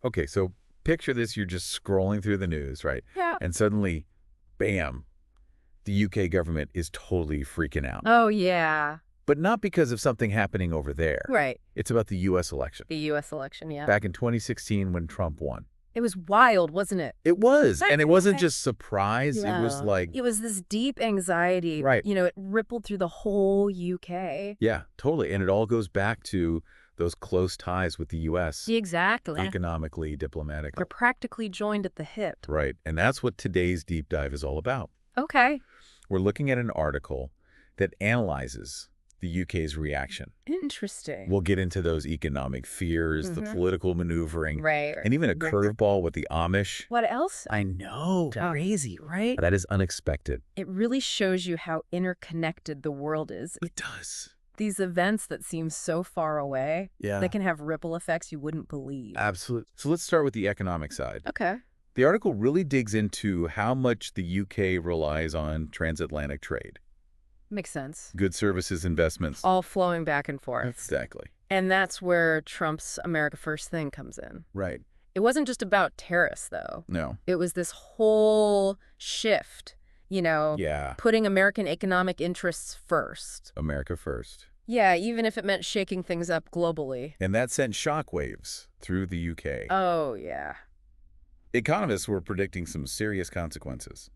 Okay, so picture this. You're just scrolling through the news, right? Yeah. And suddenly, bam, the UK government is totally freaking out. Oh, yeah. But not because of something happening over there. Right. It's about the U.S. election. The U.S. election, yeah. Back in 2016 when Trump won. It was wild, wasn't it? It was. And it wasn't just surprise. Yeah. It was like... It was this deep anxiety. Right. You know, it rippled through the whole UK. Yeah, totally. And it all goes back to those close ties with the U.S. Exactly. Economically, diplomatically. They're practically joined at the hip. Right. And that's what today's deep dive is all about. Okay. We're looking at an article that analyzes the UK's reaction. Interesting. We'll get into those economic fears, the political maneuvering, Right. and even a curveball with the Amish. What else? I know. Crazy, right? That is unexpected. It really shows you how interconnected the world is. It does. These events that seem so far away, Yeah. they can have ripple effects you wouldn't believe. Absolutely. So let's start with the economic side. Okay. The article really digs into how much the UK relies on transatlantic trade. Makes sense. Goods, services, investments. All flowing back and forth. Exactly. And that's where Trump's America First thing comes in. Right. It wasn't just about tariffs, though. No. It was this whole shift, Yeah. putting American economic interests first. America first. Yeah, even if it meant shaking things up globally. And that sent shockwaves through the UK. Oh, yeah. Economists were predicting some serious consequences.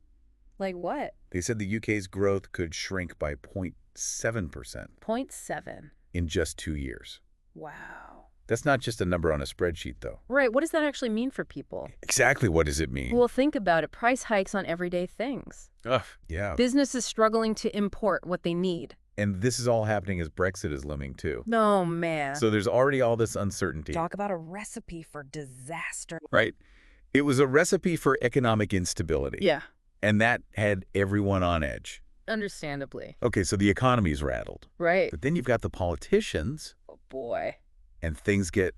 Like what? They said the UK's growth could shrink by 0.7% 0.7. in just 2 years. Wow. That's not just a number on a spreadsheet, though. Right, what does that actually mean for people? Exactly what does it mean? Well, think about it. Price hikes on everyday things. Ugh, yeah. Businesses struggling to import what they need. And this is all happening as Brexit is looming, too. Oh, man. So there's already all this uncertainty. Talk about a recipe for disaster. Right. It was a recipe for economic instability. Yeah. And that had everyone on edge. Understandably. Okay, so the economy's rattled. Right. But then you've got the politicians, Oh, boy. and things get,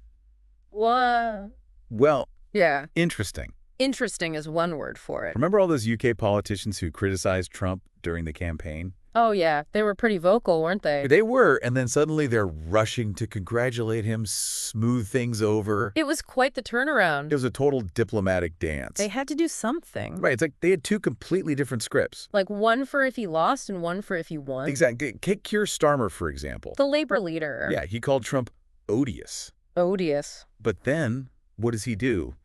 What? well, Yeah. interesting. Interesting is one word for it. Remember all those UK politicians who criticized Trump during the campaign? Oh, yeah. They were pretty vocal, weren't they? They were, and then suddenly they're rushing to congratulate him, smooth things over. It was quite the turnaround. It was a total diplomatic dance. They had to do something. Right, it's like they had two completely different scripts. Like one for if he lost and one for if he won. Exactly. Take Keir Starmer, for example. The labor leader. Yeah, he called Trump odious. Odious. But then, what does he do?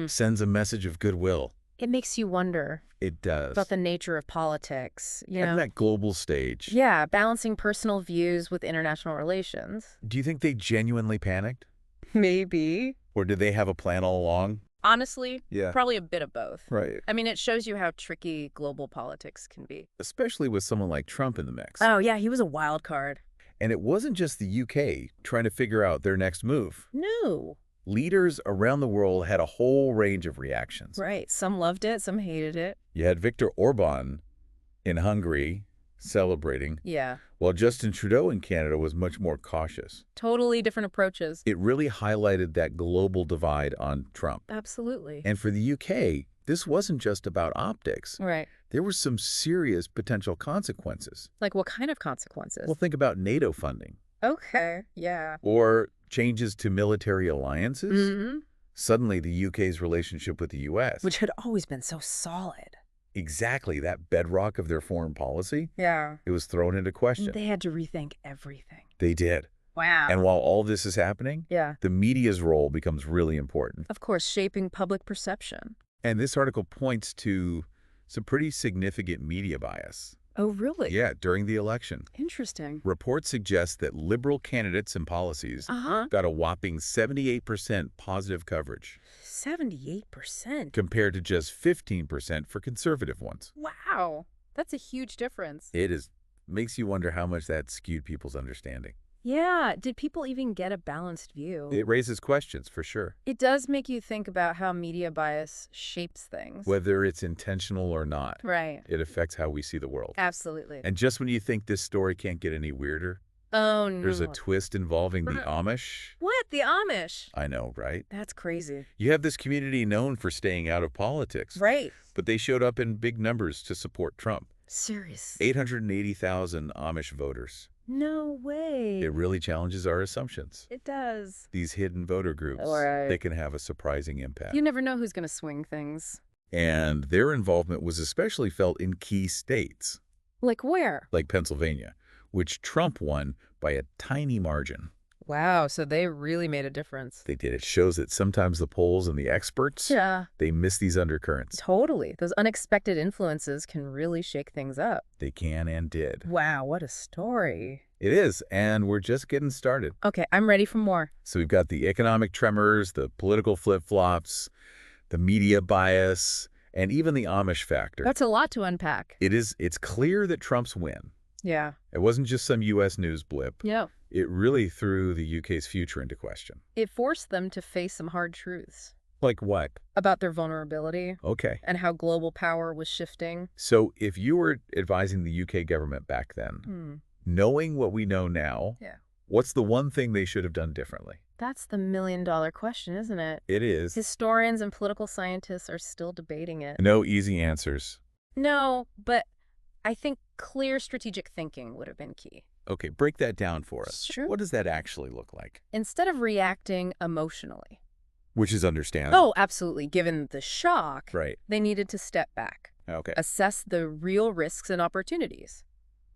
Sends a message of goodwill. It makes you wonder It does. about the nature of politics, And that global stage. Yeah, balancing personal views with international relations. Do you think they genuinely panicked? Maybe. Or did they have a plan all along? Honestly, Yeah. probably a bit of both. Right. I mean, it shows you how tricky global politics can be. Especially with someone like Trump in the mix. Oh, yeah, he was a wild card. And it wasn't just the UK trying to figure out their next move. No. Leaders around the world had a whole range of reactions. Right. Some loved it, some hated it. You had Viktor Orban in Hungary celebrating, Yeah. while Justin Trudeau in Canada was much more cautious. Totally different approaches. It really highlighted that global divide on Trump. Absolutely. And for the UK, this wasn't just about optics. Right. There were some serious potential consequences. Like what kind of consequences? Well, think about NATO funding. Okay. Yeah. Or changes to military alliances. Mm-hmm. Suddenly, the UK's relationship with the US, Which had always been so solid. exactly that bedrock of their foreign policy, Yeah. it was thrown into question. They had to rethink everything. They did. Wow. And while all this is happening, Yeah. the media's role becomes really important. Of course, shaping public perception. And this article points to some pretty significant media bias. Oh, really? Yeah, during the election. Interesting. Reports suggest that liberal candidates and policies Uh-huh. got a whopping 78% positive coverage 78%. compared to just 15% for conservative ones. Wow. That's a huge difference. It makes you wonder how much that skewed people's understanding. Yeah. Did people even get a balanced view? It raises questions, for sure. It does make you think about how media bias shapes things. Whether it's intentional or not, Right. it affects how we see the world. Absolutely. And just when you think this story can't get any weirder, Oh, no. there's a twist involving the Amish. What? The Amish? I know, right? That's crazy. You have this community known for staying out of politics, Right. but they showed up in big numbers to support Trump. Serious. 880,000 Amish voters. No way. It really challenges our assumptions. It does. These hidden voter groups, Right. they can have a surprising impact. You never know who's going to swing things. And their involvement was especially felt in key states, Like where? like Pennsylvania, which Trump won by a tiny margin. Wow, so they really made a difference. They did. It shows that sometimes the polls and the experts, Yeah. they miss these undercurrents. Totally. Those unexpected influences can really shake things up. They can and did. Wow, what a story. It is, and we're just getting started. Okay, I'm ready for more. So we've got the economic tremors, the political flip-flops, the media bias, and even the Amish factor. That's a lot to unpack. It's clear that Trump's win. Yeah. It wasn't just some U.S. news blip. Yeah. It really threw the UK's future into question. It forced them to face some hard truths Like what? about their vulnerability Okay. and how global power was shifting. So if you were advising the UK government back then, knowing what we know now, Yeah. what's the one thing they should have done differently? That's the million-dollar question, isn't it? It is. Historians and political scientists are still debating it. No easy answers. No, but I think clear strategic thinking would have been key. Okay, break that down for us. Sure. What does that actually look like? Instead of reacting emotionally. Which is understandable. Oh, absolutely. Given the shock, Right. they needed to step back, Okay. assess the real risks and opportunities.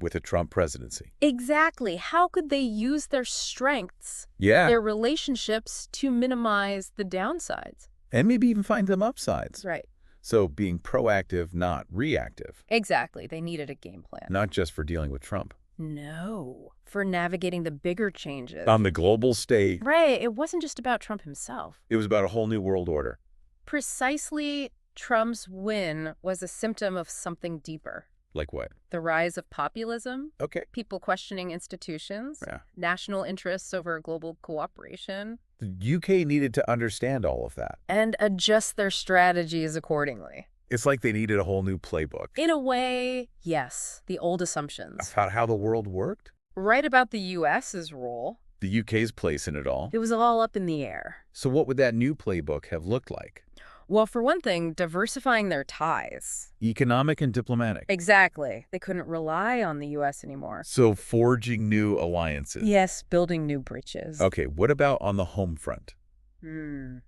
With a Trump presidency. Exactly. How could they use their strengths, Yeah. their relationships, to minimize the downsides? And maybe even find some upsides. Right. So being proactive, not reactive. Exactly. They needed a game plan. Not just for dealing with Trump. No. For navigating the bigger changes. On the global stage, Right. It wasn't just about Trump himself. it was about a whole new world order. Precisely, Trump's win was a symptom of something deeper. Like what? The rise of populism, Okay. people questioning institutions, Yeah. national interests over global cooperation, The UK needed to understand all of that. and adjust their strategies accordingly. It's like they needed a whole new playbook In a way, yes, the old assumptions. about how the world worked, Right about the U.S.'s role, the UK's place in it all. it was all up in the air. So what would that new playbook have looked like? Well, for one thing, diversifying their ties. Economic and diplomatic. Exactly. They couldn't rely on the U.S. anymore. So forging new alliances. Yes, building new bridges. Okay, what about on the home front?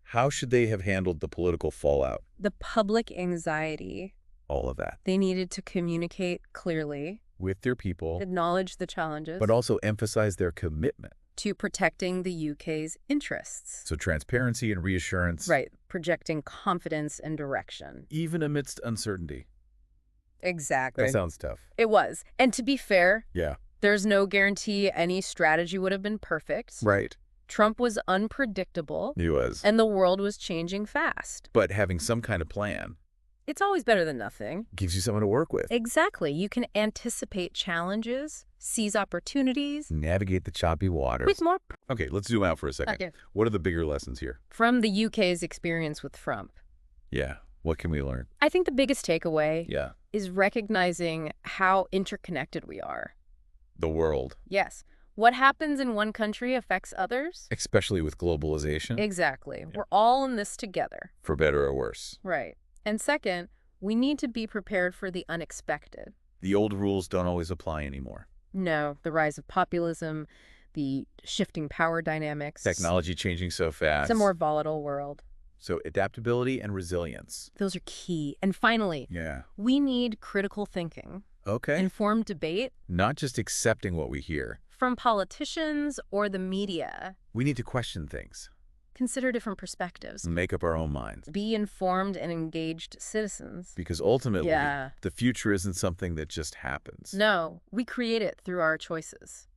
How should they have handled the political fallout? The public anxiety. All of that. They needed to communicate clearly, With their people, acknowledge the challenges, but also emphasize their commitment. to protecting the UK's interests. So transparency and reassurance. Right, projecting confidence and direction. Even amidst uncertainty. Exactly. That sounds tough. It was. And to be fair, Yeah. there's no guarantee any strategy would have been perfect. Right. Trump was unpredictable, He was. and the world was changing fast. But having some kind of plan It's always better than nothing. gives you someone to work with. Exactly. You can anticipate challenges, seize opportunities, Navigate the choppy waters. with more Okay, let's zoom out for a second. Okay. What are the bigger lessons here? from the UK's experience with Trump. Yeah. What can we learn? I think the biggest takeaway Yeah. is recognizing how interconnected we are. The world. Yes. What happens in one country affects others? Especially with globalization. Exactly. We're all in this together. For better or worse. Right. And second, we need to be prepared for the unexpected. The old rules don't always apply anymore. No, the rise of populism, the shifting power dynamics. Technology changing so fast. It's a more volatile world. So adaptability and resilience. Those are key. And finally, Yeah. we need critical thinking, Okay. informed debate Not just accepting what we hear. from politicians or the media. We need to question things. Consider different perspectives. And make up our own minds. Be informed and engaged citizens. Because ultimately, Yeah. the future isn't something that just happens. No, we create it through our choices.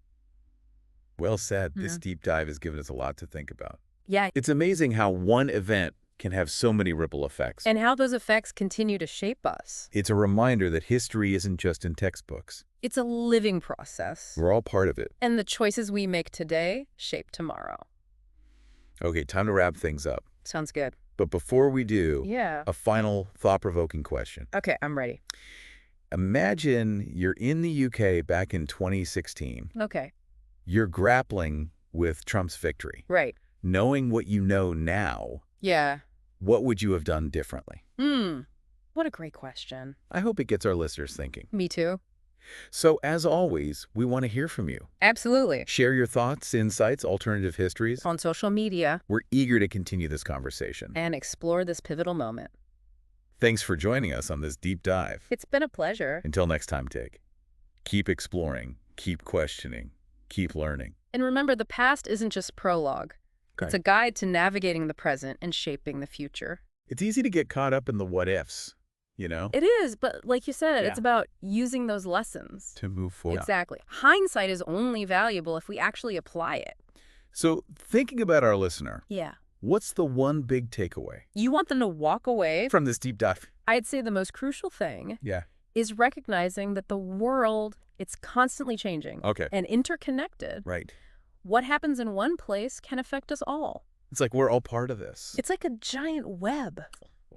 Well said. This deep dive has given us a lot to think about. Yeah. It's amazing how one event can have so many ripple effects. And how those effects continue to shape us. It's a reminder that history isn't just in textbooks. It's a living process. We're all part of it. And the choices we make today shape tomorrow. Okay, time to wrap things up. Sounds good. But before we do, Yeah. a final thought-provoking question. Okay, I'm ready. Imagine you're in the UK back in 2016. Okay. You're grappling with Trump's victory. Right. Knowing what you know now, Yeah. what would you have done differently? What a great question. I hope it gets our listeners thinking. Me too. So, as always, we want to hear from you. Absolutely. Share your thoughts, insights, alternative histories. On social media We're eager to continue this conversation. and explore this pivotal moment. Thanks for joining us on this deep dive. It's been a pleasure. Until next time, Tig. Keep exploring, keep questioning, keep learning. And remember, the past isn't just prologue. It's a guide to navigating the present and shaping the future. It's easy to get caught up in the what-ifs, you know? It is, but like you said, Yeah. it's about using those lessons. To move forward. Exactly. Hindsight is only valuable if we actually apply it. So, thinking about our listener, Yeah. what's the one big takeaway You want them to walk away. from this deep dive? I'd say the most crucial thing Yeah. is recognizing that the world, it's constantly changing Okay. and interconnected. Right. What happens in one place can affect us all. It's like we're all part of this. It's like a giant web.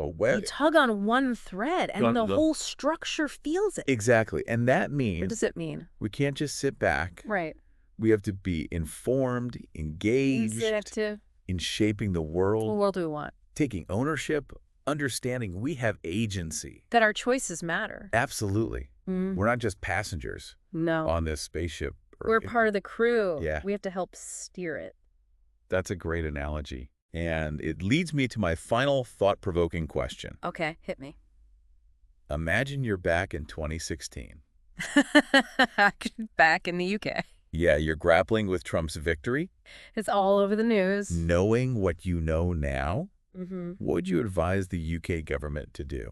A You web. tug on one thread and On the the- whole structure feels it. Exactly. And that What means does it mean? we can't just sit back. Right. We have to be informed, engaged Exactly. in shaping the What world, world do we want? taking ownership, understanding we have agency. That our choices matter. Absolutely. Mm. We're not just passengers No. on this spaceship. We're part of the crew. Yeah. We have to help steer it. That's a great analogy. And it leads me to my final thought-provoking question. Okay, hit me. Imagine you're back in 2016. Back in the UK. Yeah, you're grappling with Trump's victory. It's all over the news. Knowing what you know now, Mm-hmm. what would you advise the UK government to do?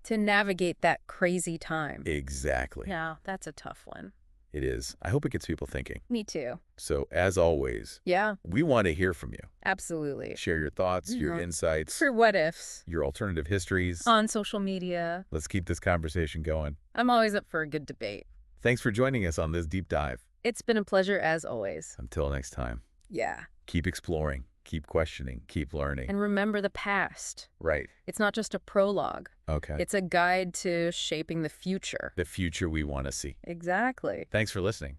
To navigate that crazy time. Exactly. Yeah, that's a tough one. It is. I hope it gets people thinking. Me too. So, as always, Yeah, we want to hear from you. absolutely. Share your thoughts, your Mhm. insights, For what ifs. your alternative histories. On social media. Let's keep this conversation going. I'm always up for a good debate. Thanks for joining us on this deep dive. It's been a pleasure as always. Until next time, Yeah. keep exploring, keep questioning, keep learning. And remember the past. Right. It's not just a prologue. Okay. It's a guide to shaping the future. The future we want to see. Exactly. Thanks for listening.